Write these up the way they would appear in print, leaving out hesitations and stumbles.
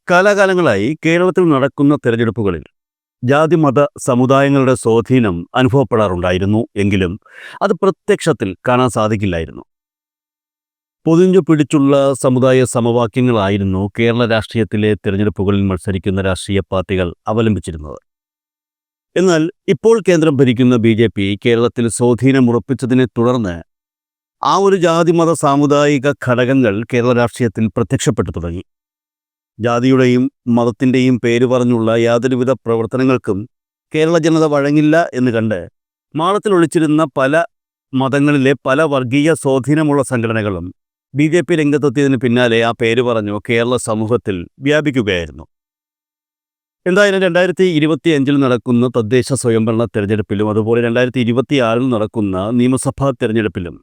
കാലാകാലങ്ങളായി കേരളത്തിൽ നടക്കുന്ന തെരഞ്ഞെടുപ്പുകളിൽ ജാതിമത സമുദായങ്ങളുടെ സ്വാധീനം അനുഭവപ്പെടാറുണ്ടായിരുന്നു എങ്കിലും അത് പ്രത്യക്ഷത്തിൽ കാണാൻ സാധിക്കില്ലായിരുന്നു. പൊതിഞ്ഞു പിടിച്ചുള്ള സമുദായ സമവാക്യങ്ങളായിരുന്നു കേരള രാഷ്ട്രീയത്തിലെ തെരഞ്ഞെടുപ്പുകളിൽ മത്സരിക്കുന്ന രാഷ്ട്രീയ പാർട്ടികൾ അവലംബിച്ചിരുന്നത്. എന്നാൽ ഇപ്പോൾ കേന്ദ്രം ഭരിക്കുന്ന BJP കേരളത്തിൽ സ്വാധീനമുറപ്പിച്ചതിനെ തുടർന്ന് ആ ഒരു ജാതിമത സാമുദായിക ഘടകങ്ങൾ കേരള രാഷ്ട്രീയത്തിൽ പ്രത്യക്ഷപ്പെട്ടു തുടങ്ങി. ജാതിയുടെയും മതത്തിൻ്റെയും പേര് പറഞ്ഞുള്ള യാതൊരുവിധ പ്രവർത്തനങ്ങൾക്കും കേരള ജനത വഴങ്ങില്ല എന്ന് കണ്ട് മാളത്തിൽ ഒളിച്ചിരുന്ന പല മതങ്ങളിലെ പല വർഗീയ സ്വാധീനമുള്ള സംഘടനകളും BJP രംഗത്തെത്തിയതിന് പിന്നാലെ ആ പേര് പറഞ്ഞു കേരള സമൂഹത്തിൽ വ്യാപിക്കുകയായിരുന്നു. എന്തായാലും 2025 നടക്കുന്ന തദ്ദേശ സ്വയംഭരണ തെരഞ്ഞെടുപ്പിലും അതുപോലെ 2026 നടക്കുന്ന നിയമസഭാ തെരഞ്ഞെടുപ്പിലും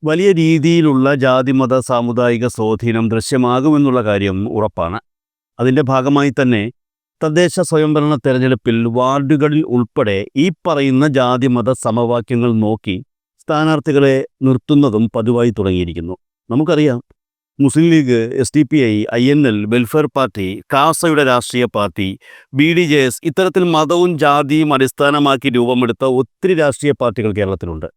വലിയ രീതിയിലുള്ള ജാതിമത സാമുദായിക സ്വാധീനം ദൃശ്യമാകുമെന്നുള്ള കാര്യം ഉറപ്പാണ്. അതിൻ്റെ ഭാഗമായി തന്നെ തദ്ദേശ സ്വയംഭരണ തെരഞ്ഞെടുപ്പിൽ വാർഡുകളിൽ ഉൾപ്പെടെ ഈ പറയുന്ന ജാതിമത സമവാക്യങ്ങൾ നോക്കി സ്ഥാനാർത്ഥികളെ നിർത്തുന്നതും പതിവായി തുടങ്ങിയിരിക്കുന്നു. നമുക്കറിയാം, Muslim League, SDPI, INL, welfare party, കാസയുടെ രാഷ്ട്രീയ പാർട്ടി, BDJS ഇത്തരത്തിൽ മതവും ജാതിയും അടിസ്ഥാനമാക്കി രൂപമെടുത്ത ഒത്തിരി രാഷ്ട്രീയ പാർട്ടികൾ കേരളത്തിലുണ്ട്.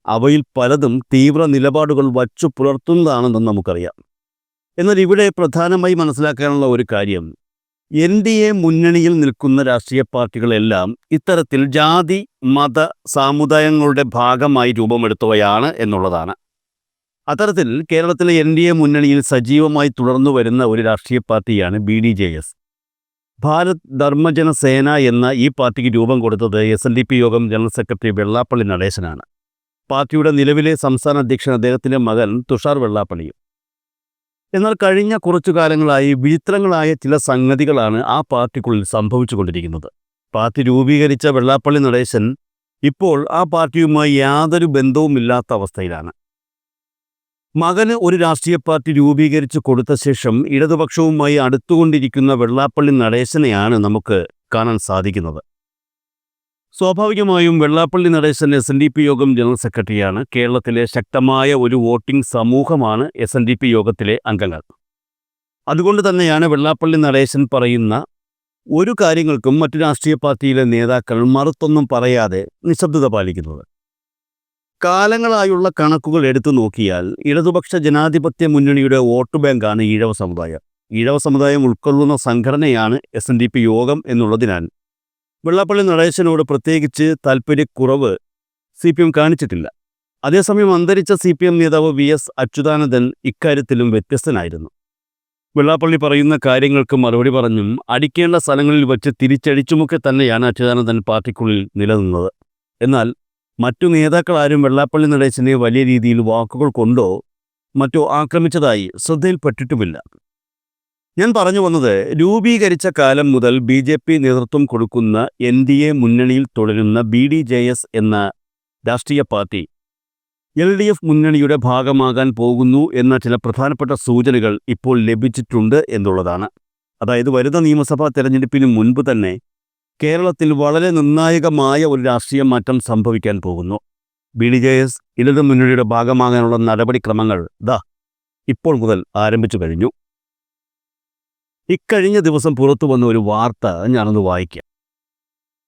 അവയിൽ പലതും തീവ്ര നിലപാടുകൾ വച്ചു പുലർത്തുന്നതാണെന്നും നമുക്കറിയാം. എന്നാൽ ഇവിടെ പ്രധാനമായി മനസ്സിലാക്കാനുള്ള ഒരു കാര്യം, NDA മുന്നണിയിൽ നിൽക്കുന്ന രാഷ്ട്രീയ പാർട്ടികളെല്ലാം ഇത്തരത്തിൽ ജാതി മത സാമുദായങ്ങളുടെ ഭാഗമായി രൂപമെടുത്തവയാണ് എന്നുള്ളതാണ്. അത്തരത്തിൽ കേരളത്തിലെ NDA മുന്നണിയിൽ സജീവമായി തുടർന്നു വരുന്ന ഒരു രാഷ്ട്രീയ പാർട്ടിയാണ് BDJS. ഭാരത് ധർമ്മജന സേന എന്ന ഈ പാർട്ടിക്ക് രൂപം കൊടുത്തത് SNDP യോഗം ജനറൽ സെക്രട്ടറി വെള്ളാപ്പള്ളി നടേശനാണ്. പാർട്ടിയുടെ നിലവിലെ സംസ്ഥാന അധ്യക്ഷൻ അദ്ദേഹത്തിൻ്റെ മകൻ തുഷാർ വെള്ളാപ്പള്ളിയും. എന്നാൽ കഴിഞ്ഞ കുറച്ചു കാലങ്ങളായി വിചിത്രങ്ങളായ ചില സംഗതികളാണ് ആ പാർട്ടിക്കുള്ളിൽ സംഭവിച്ചുകൊണ്ടിരിക്കുന്നത്. പാർട്ടി രൂപീകരിച്ച വെള്ളാപ്പള്ളി നടേശൻ ഇപ്പോൾ ആ പാർട്ടിയുമായി യാതൊരു ബന്ധവുമില്ലാത്ത അവസ്ഥയിലാണ്. മകന് ഒരു രാഷ്ട്രീയ പാർട്ടി രൂപീകരിച്ചു കൊടുത്ത ശേഷം ഇടതുപക്ഷവുമായി അടുത്തുകൊണ്ടിരിക്കുന്ന വെള്ളാപ്പള്ളി നടേശനെയാണ് നമുക്ക് കാണാൻ സാധിക്കുന്നത്. സ്വാഭാവികമായും വെള്ളാപ്പള്ളി നടേശൻ SNDP യോഗം ജനറൽ സെക്രട്ടറിയാണ്. കേരളത്തിലെ ശക്തമായ ഒരു വോട്ടിംഗ് സമൂഹമാണ് SNDP യോഗത്തിലെ അംഗങ്ങൾ. അതുകൊണ്ട് തന്നെയാണ് വെള്ളാപ്പള്ളി നടേശൻ പറയുന്ന ഒരു കാര്യങ്ങൾക്കും മറ്റു രാഷ്ട്രീയ പാർട്ടിയിലെ നേതാക്കൾ മറുത്തൊന്നും പറയാതെ നിശബ്ദത പാലിക്കുന്നത്. കാലങ്ങളായുള്ള കണക്കുകൾ എടുത്തു നോക്കിയാൽ ഇടതുപക്ഷ ജനാധിപത്യ മുന്നണിയുടെ വോട്ട് ബാങ്കാണ് ഈഴവ സമുദായം. ഈഴവ സമുദായം ഉൾക്കൊള്ളുന്ന സംഘടനയാണ് SNDP യോഗം എന്നുള്ളതിനാൽ വെള്ളാപ്പള്ളി നടേശനോട് പ്രത്യേകിച്ച് താൽപ്പര്യക്കുറവ് CPM കാണിച്ചിട്ടില്ല. അതേസമയം അന്തരിച്ച CPM നേതാവ് VS അച്യുതാനന്ദൻ ഇക്കാര്യത്തിലും വ്യത്യസ്തനായിരുന്നു. വെള്ളാപ്പള്ളി പറയുന്ന കാര്യങ്ങൾക്ക് മറുപടി പറഞ്ഞും അടിക്കേണ്ട സ്ഥലങ്ങളിൽ വച്ച് തിരിച്ചടിച്ചുമൊക്കെ തന്നെയാണ് അച്യുതാനന്ദൻ പാർട്ടിക്കുള്ളിൽ നിലനിന്നത്. എന്നാൽ മറ്റു നേതാക്കളാരും വെള്ളാപ്പള്ളി നടേശനെ വലിയ രീതിയിൽ വാക്കുകൾ കൊണ്ടോ മറ്റോ ആക്രമിച്ചതായി ശ്രദ്ധയിൽപ്പെട്ടിട്ടുമില്ല. ഞാൻ പറഞ്ഞു വന്നത്, രൂപീകരിച്ച കാലം മുതൽ BJP നേതൃത്വം കൊടുക്കുന്ന NDA മുന്നണിയിൽ തുടരുന്ന BDJS എന്ന രാഷ്ട്രീയ പാർട്ടി LDF മുന്നണിയുടെ ഭാഗമാകാൻ പോകുന്നു എന്ന ചില പ്രധാനപ്പെട്ട സൂചനകൾ ഇപ്പോൾ ലഭിച്ചിട്ടുണ്ട് എന്നുള്ളതാണ്. അതായത് വരുന്ന നിയമസഭാ തെരഞ്ഞെടുപ്പിന് മുൻപ് തന്നെ കേരളത്തിൽ വളരെ നിർണായകമായ ഒരു രാഷ്ട്രീയ മാറ്റം സംഭവിക്കാൻ പോകുന്നു. BDJS ഇടതു മുന്നണിയുടെ ഭാഗമാകാനുള്ള നടപടിക്രമങ്ങൾ ഇപ്പോൾ മുതൽ ആരംഭിച്ചു കഴിഞ്ഞു. ഇക്കഴിഞ്ഞ ദിവസം പുറത്തു വന്ന ഒരു വാർത്ത ഞാനൊന്ന് വായിക്കാം.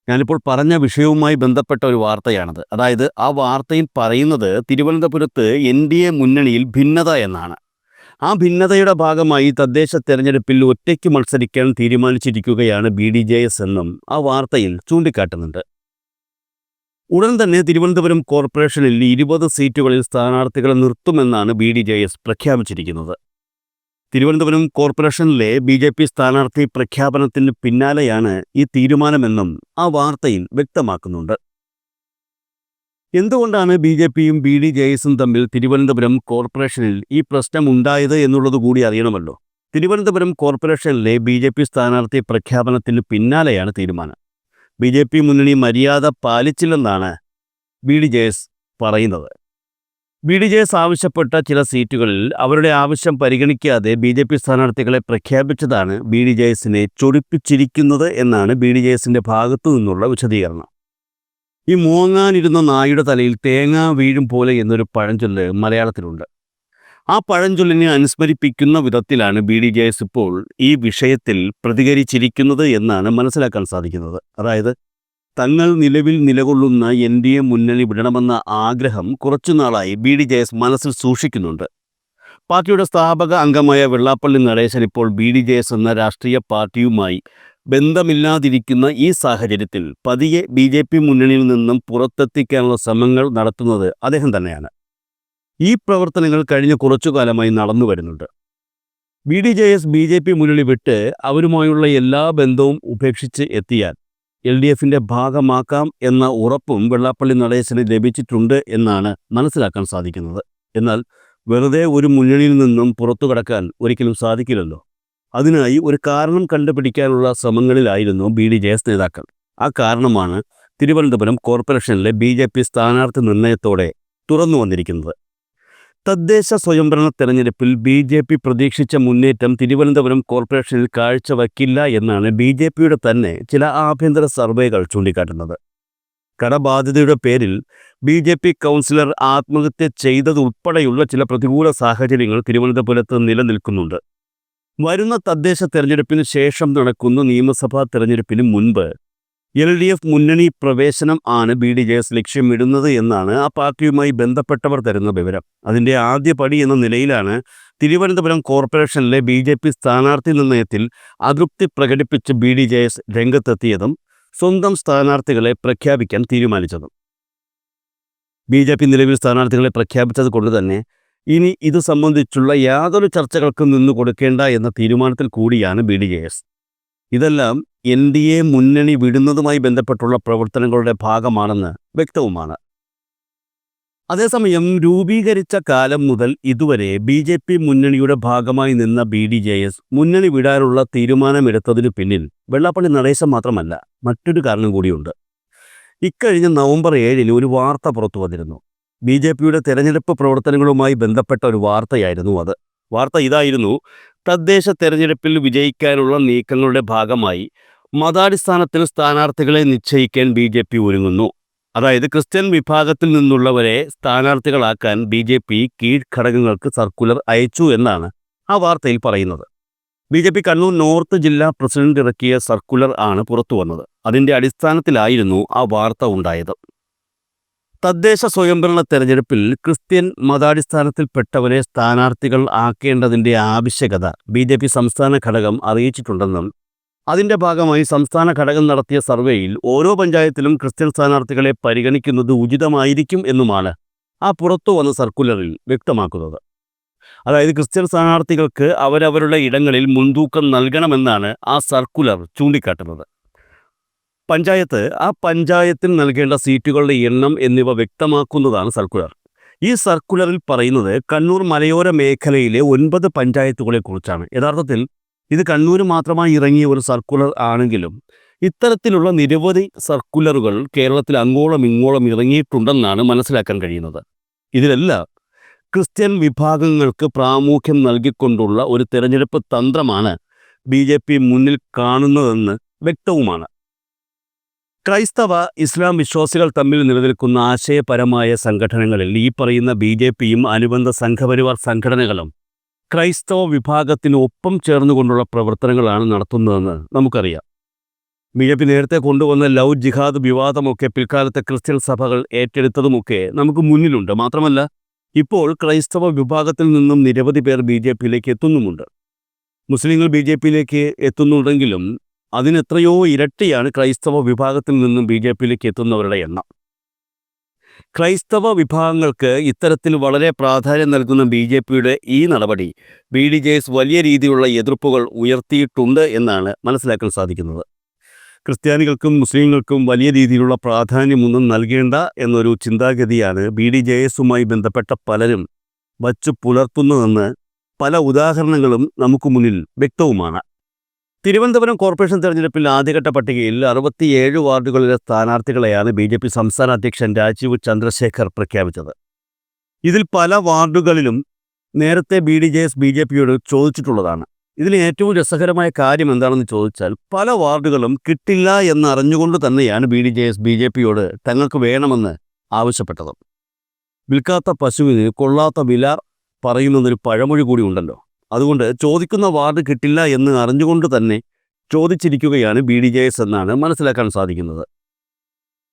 ഞാനിപ്പോൾ പറഞ്ഞ വിഷയവുമായി ബന്ധപ്പെട്ട ഒരു വാർത്തയാണത്. അതായത് ആ വാർത്തയിൽ പറയുന്നത് തിരുവനന്തപുരത്ത് NDA മുന്നണിയിൽ ഭിന്നത എന്നാണ്. ആ ഭിന്നതയുടെ ഭാഗമായി തദ്ദേശ തെരഞ്ഞെടുപ്പിൽ ഒറ്റയ്ക്ക് മത്സരിക്കാൻ തീരുമാനിച്ചിരിക്കുകയാണ് BDJS എന്നും ആ വാർത്തയിൽ ചൂണ്ടിക്കാട്ടുന്നുണ്ട്. ഉടൻ തന്നെ തിരുവനന്തപുരം കോർപ്പറേഷനിൽ 20 സീറ്റുകളിൽ സ്ഥാനാർത്ഥികളെ നിർത്തുമെന്നാണ് BDJS പ്രഖ്യാപിച്ചിരിക്കുന്നത്. തിരുവനന്തപുരം കോർപ്പറേഷനിലെ BJP സ്ഥാനാർത്ഥി പ്രഖ്യാപനത്തിന് പിന്നാലെയാണ് ഈ തീരുമാനമെന്നും ആ വാർത്തയിൽ വ്യക്തമാക്കുന്നുണ്ട്. എന്തുകൊണ്ടാണ് BJPയും BDJSും തമ്മിൽ തിരുവനന്തപുരം കോർപ്പറേഷനിൽ ഈ പ്രശ്നമുണ്ടായത് എന്നുള്ളത് കൂടി അറിയണമല്ലോ. തിരുവനന്തപുരം കോർപ്പറേഷനിലെ BJP സ്ഥാനാർത്ഥി പ്രഖ്യാപനത്തിന് പിന്നാലെയാണ് തീരുമാനം. BJP മുന്നണി മര്യാദ പാലിച്ചില്ലെന്നാണ് BDJS പറയുന്നത്. BDJS ആവശ്യപ്പെട്ട ചില സീറ്റുകളിൽ അവരുടെ ആവശ്യം പരിഗണിക്കാതെ BJP സ്ഥാനാർത്ഥികളെ പ്രഖ്യാപിച്ചതാണ് BDJSനെ ചൊടിപ്പിച്ചിരിക്കുന്നത് എന്നാണ് BDJSന്റെ ഭാഗത്തു നിന്നുള്ള വിശദീകരണം. ഈ മോങ്ങാനിരുന്ന നായുടെ തലയിൽ തേങ്ങ വീഴും പോലെ എന്നൊരു പഴഞ്ചൊല്ല് മലയാളത്തിലുണ്ട്. ആ പഴഞ്ചൊല്ലിനെ അനുസ്മരിപ്പിക്കുന്ന വിധത്തിലാണ് BDJS ഇപ്പോൾ ഈ വിഷയത്തിൽ പ്രതികരിച്ചിരിക്കുന്നത് എന്നാണ് മനസ്സിലാക്കാൻ സാധിക്കുന്നത്. അതായത് തങ്ങൾ നിലവിൽ നിലകൊള്ളുന്ന NDA മുന്നണി വിടണമെന്ന ആഗ്രഹം കുറച്ചുനാളായി BDJS മനസ്സിൽ സൂക്ഷിക്കുന്നുണ്ട്. പാർട്ടിയുടെ സ്ഥാപക അംഗമായ വെള്ളാപ്പള്ളി നടേശൻ ഇപ്പോൾ BDJS എന്ന രാഷ്ട്രീയ പാർട്ടിയുമായി ബന്ധമില്ലാതിരിക്കുന്ന ഈ സാഹചര്യത്തിൽ പതിയെ BJP മുന്നണിയിൽ നിന്നും പുറത്തെത്തിക്കാനുള്ള ശ്രമങ്ങൾ നടത്തുന്നത് അദ്ദേഹം തന്നെയാണ്. ഈ പ്രവർത്തനങ്ങൾ കഴിഞ്ഞ കുറച്ചു കാലമായി നടന്നു വരുന്നുണ്ട്. BDJS BJP മുന്നണി വിട്ട് അവരുമായുള്ള എല്ലാ ബന്ധവും ഉപേക്ഷിച്ച് എത്തിയാൽ LDFിൻ്റെ ഭാഗമാക്കാം എന്ന ഉറപ്പും വെള്ളാപ്പള്ളി നടേശന് ലഭിച്ചിട്ടുണ്ട് എന്നാണ് മനസ്സിലാക്കാൻ സാധിക്കുന്നത്. എന്നാൽ വെറുതെ ഒരു മുന്നണിയിൽ നിന്നും പുറത്തു കടക്കാൻ ഒരിക്കലും സാധിക്കില്ലല്ലോ. അതിനായി ഒരു കാരണം കണ്ടുപിടിക്കാനുള്ള ശ്രമങ്ങളിലായിരുന്നു BDJS നേതാക്കൾ. ആ കാരണമാണ് തിരുവനന്തപുരം കോർപ്പറേഷനിലെ BJP സ്ഥാനാർത്ഥി നിർണയത്തോടെ തുറന്നു വന്നിരിക്കുന്നത്. തദ്ദേശ സ്വയംഭരണ തെരഞ്ഞെടുപ്പിൽ BJP പ്രതീക്ഷിച്ച മുന്നേറ്റം തിരുവനന്തപുരം കോർപ്പറേഷനിൽ കാഴ്ചവെക്കില്ല എന്നാണ് BJPയുടെ തന്നെ ചില ആഭ്യന്തര സർവേകൾ ചൂണ്ടിക്കാട്ടുന്നത്. കടബാധ്യതയുടെ പേരിൽ BJP കൗൺസിലർ ആത്മഹത്യ ചെയ്തതുൾപ്പെടെയുള്ള ചില പ്രതികൂല സാഹചര്യങ്ങൾ തിരുവനന്തപുരത്ത് നിലനിൽക്കുന്നുണ്ട്. വരുന്ന തദ്ദേശ തെരഞ്ഞെടുപ്പിന് ശേഷം നടക്കുന്ന നിയമസഭാ തെരഞ്ഞെടുപ്പിന് മുൻപ് LDF മുന്നണി പ്രവേശനം ആണ് BDJS ലക്ഷ്യമിടുന്നത് എന്നാണ് ആ പാർട്ടിയുമായി ബന്ധപ്പെട്ടവർ തരുന്ന വിവരം. അതിൻ്റെ ആദ്യ പടി എന്ന നിലയിലാണ് തിരുവനന്തപുരം കോർപ്പറേഷനിലെ BJP സ്ഥാനാർത്ഥി നിർണയത്തിൽ അതൃപ്തി പ്രകടിപ്പിച്ച് BDJS രംഗത്തെത്തിയതും സ്വന്തം സ്ഥാനാർത്ഥികളെ പ്രഖ്യാപിക്കാൻ തീരുമാനിച്ചതും. BJP നിലവിൽ സ്ഥാനാർത്ഥികളെ പ്രഖ്യാപിച്ചത് കൊണ്ട് തന്നെ ഇനി ഇത് സംബന്ധിച്ചുള്ള യാതൊരു ചർച്ചകൾക്കും നിന്നു കൊടുക്കേണ്ട എന്ന തീരുമാനത്തിൽ കൂടിയാണ് BDJS. ഇതെല്ലാം NDA മുന്നണി വിടുന്നതുമായി ബന്ധപ്പെട്ടുള്ള പ്രവർത്തനങ്ങളുടെ ഭാഗമാണെന്ന് വ്യക്തവുമാണ്. അതേസമയം രൂപീകരിച്ച കാലം മുതൽ ഇതുവരെ BJP മുന്നണിയുടെ ഭാഗമായി നിന്ന BDJS മുന്നണി വിടാനുള്ള തീരുമാനമെടുത്തതിനു പിന്നിൽ വെള്ളാപ്പള്ളി നടേശൻ മാത്രമല്ല, മറ്റൊരു കാരണം കൂടിയുണ്ട്. ഇക്കഴിഞ്ഞ നവംബർ 7 ഒരു വാർത്ത പുറത്തു വന്നിരുന്നു. BJPയുടെ തെരഞ്ഞെടുപ്പ് പ്രവർത്തനങ്ങളുമായി ബന്ധപ്പെട്ട ഒരു വാർത്തയായിരുന്നു അത്. വാർത്ത ഇതായിരുന്നു: തദ്ദേശ തെരഞ്ഞെടുപ്പിൽ വിജയിക്കാനുള്ള നീക്കങ്ങളുടെ ഭാഗമായി മതാടിസ്ഥാനത്തിൽ സ്ഥാനാർത്ഥികളെ നിശ്ചയിക്കാൻ BJP ഒരുങ്ങുന്നു. അതായത് ക്രിസ്ത്യൻ വിഭാഗത്തിൽ നിന്നുള്ളവരെ സ്ഥാനാർത്ഥികളാക്കാൻ BJP കീഴ്ഘടകങ്ങൾക്ക് സർക്കുലർ അയച്ചു എന്നാണ് ആ വാർത്തയിൽ പറയുന്നത്. BJP കണ്ണൂർ നോർത്ത് ജില്ലാ പ്രസിഡന്റ് ഇറക്കിയ സർക്കുലർ ആണ് പുറത്തു വന്നത്. അതിൻ്റെ അടിസ്ഥാനത്തിലായിരുന്നു ആ വാർത്ത ഉണ്ടായത്. തദ്ദേശ സ്വയംഭരണ തെരഞ്ഞെടുപ്പിൽ ക്രിസ്ത്യൻ മതാടിസ്ഥാനത്തിൽപ്പെട്ടവരെ സ്ഥാനാർത്ഥികൾ ആക്കേണ്ടതിൻ്റെ ആവശ്യകത BJP സംസ്ഥാന ഘടകം അറിയിച്ചിട്ടുണ്ടെന്നും അതിൻ്റെ ഭാഗമായി സംസ്ഥാന ഘടകം നടത്തിയ സർവേയിൽ ഓരോ പഞ്ചായത്തിലും ക്രിസ്ത്യൻ സ്ഥാനാർത്ഥികളെ പരിഗണിക്കുന്നത് ഉചിതമായിരിക്കും എന്നുമാണ് ആ പുറത്തു വന്ന സർക്കുലറിൽ വ്യക്തമാക്കുന്നത്. അതായത് ക്രിസ്ത്യൻ സ്ഥാനാർത്ഥികൾക്ക് അവരവരുടെ ഇടങ്ങളിൽ മുൻതൂക്കം നൽകണമെന്നാണ് ആ സർക്കുലർ ചൂണ്ടിക്കാട്ടുന്നത്. ആ പഞ്ചായത്തിൽ നൽകേണ്ട സീറ്റുകളുടെ എണ്ണം എന്നിവ വ്യക്തമാക്കുന്നതാണ് സർക്കുലർ. ഈ സർക്കുലറിൽ പറയുന്നത് കണ്ണൂർ മലയോര മേഖലയിലെ 9 പഞ്ചായത്തുകളെക്കുറിച്ചാണ്. യഥാർത്ഥത്തിൽ ഇത് കണ്ണൂർ മാത്രമായി ഇറങ്ങിയ ഒരു സർക്കുലർ ആണെങ്കിലും ഇത്തരത്തിലുള്ള നിരവധി സർക്കുലറുകൾ കേരളത്തിൽ അങ്ങോളം ഇങ്ങോളം ഇറങ്ങിയിട്ടുണ്ടെന്നാണ് മനസ്സിലാക്കാൻ കഴിയുന്നത്. ഇതിലെല്ലാം ക്രിസ്ത്യൻ വിഭാഗങ്ങൾക്ക് പ്രാമുഖ്യം നൽകിക്കൊണ്ടുള്ള ഒരു തെരഞ്ഞെടുപ്പ് തന്ത്രമാണ് BJP മുന്നിൽ കാണുന്നതെന്ന് വ്യക്തവുമാണ്. ക്രൈസ്തവ ഇസ്ലാം വിശ്വാസികൾ തമ്മിൽ നിലനിൽക്കുന്ന ആശയപരമായ സംഘടനകളിൽ ഈ പറയുന്ന BJPയും അനുബന്ധ സംഘപരിവാർ സംഘടനകളും ക്രൈസ്തവ വിഭാഗത്തിന് ഒപ്പം ചേർന്നുകൊണ്ടുള്ള പ്രവർത്തനങ്ങളാണ് നടത്തുന്നതെന്ന് നമുക്കറിയാം. BJP നേരത്തെ കൊണ്ടുവന്ന ലവ് ജിഹാദ് വിവാദമൊക്കെ പിൽക്കാലത്തെ ക്രിസ്ത്യൻ സഭകൾ ഏറ്റെടുത്തതുമൊക്കെ നമുക്ക് മുന്നിലുണ്ട്. മാത്രമല്ല, ഇപ്പോൾ ക്രൈസ്തവ വിഭാഗത്തിൽ നിന്നും നിരവധി പേർ BJPയിലേക്ക് എത്തുന്നുമുണ്ട്. മുസ്ലിങ്ങൾ BJPയിലേക്ക് എത്തുന്നുണ്ടെങ്കിലും അതിനെത്രയോ ഇരട്ടിയാണ് ക്രൈസ്തവ വിഭാഗത്തിൽ നിന്നും BJPയിലേക്ക് എത്തുന്നവരുടെ എണ്ണം. ക്രൈസ്തവ വിഭാഗങ്ങൾക്ക് ഇത്തരത്തിൽ വളരെ പ്രാധാന്യം നൽകുന്ന BJPയുടെ ഈ നടപടി BDJS വലിയ രീതിയിലുള്ള എതിർപ്പുകൾ ഉയർത്തിയിട്ടുണ്ട് എന്നാണ് മനസ്സിലാക്കാൻ സാധിക്കുന്നത്. ക്രിസ്ത്യാനികൾക്കും മുസ്ലിങ്ങൾക്കും വലിയ രീതിയിലുള്ള പ്രാധാന്യമൊന്നും നൽകേണ്ട എന്നൊരു ചിന്താഗതിയാണ് BDJSുമായി ബന്ധപ്പെട്ട പലരും വച്ചു പുലർത്തുന്നതെന്ന് പല ഉദാഹരണങ്ങളും നമുക്ക് മുന്നിൽ വ്യക്തവുമാണ്. തിരുവനന്തപുരം കോർപ്പറേഷൻ തെരഞ്ഞെടുപ്പിൽ ആദ്യഘട്ട പട്ടികയിൽ 67 വാർഡുകളിലെ സ്ഥാനാർത്ഥികളെയാണ് BJP സംസ്ഥാന അധ്യക്ഷൻ രാജീവ് ചന്ദ്രശേഖർ പ്രഖ്യാപിച്ചത്. ഇതിൽ പല വാർഡുകളിലും നേരത്തെ BDJS BJPയോട് ചോദിച്ചിട്ടുള്ളതാണ്. ഇതിൽ ഏറ്റവും രസകരമായ കാര്യം എന്താണെന്ന് ചോദിച്ചാൽ, പല വാർഡുകളും കിട്ടില്ല എന്നറിഞ്ഞുകൊണ്ട് തന്നെയാണ് BDJS BJPയോട് തങ്ങൾക്ക് വേണമെന്ന് ആവശ്യപ്പെട്ടത്. വിൽക്കാത്ത പശുവിന് കൊള്ളാത്ത വില പറയുന്നതൊരു പഴമൊഴി കൂടി ഉണ്ടല്ലോ. അതുകൊണ്ട് ചോദിക്കുന്ന വാർഡ് കിട്ടില്ല എന്ന് അറിഞ്ഞുകൊണ്ട് തന്നെ ചോദിച്ചിരിക്കുകയാണ് BDJS എന്നാണ് മനസ്സിലാക്കാൻ സാധിക്കുന്നത്.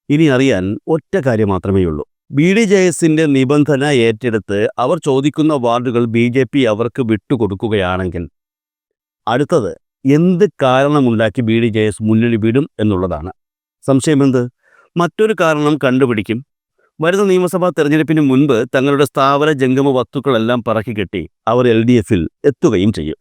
ഇനി അറിയാൻ ഒറ്റ കാര്യം മാത്രമേയുള്ളൂ. BDJSന്റെ നിബന്ധന ഏറ്റെടുത്ത് അവർ ചോദിക്കുന്ന വാർഡുകൾ BJP അവർക്ക് വിട്ടുകൊടുക്കുകയാണെങ്കിൽ അടുത്തത് എന്ത് കാരണമുണ്ടാക്കി BDJS മുന്നണി വിടും എന്നുള്ളതാണ്. സംശയമെന്ത്? മറ്റൊരു കാരണം കണ്ടുപിടിക്കും. വരുന്ന നിയമസഭാ തെരഞ്ഞെടുപ്പിന് മുൻപ് തങ്ങളുടെ സ്ഥാവര ജംഗമ വസ്തുക്കളെല്ലാം പറക്കിക്കെട്ടി അവർ LDFൽ എത്തുകയും ചെയ്യും.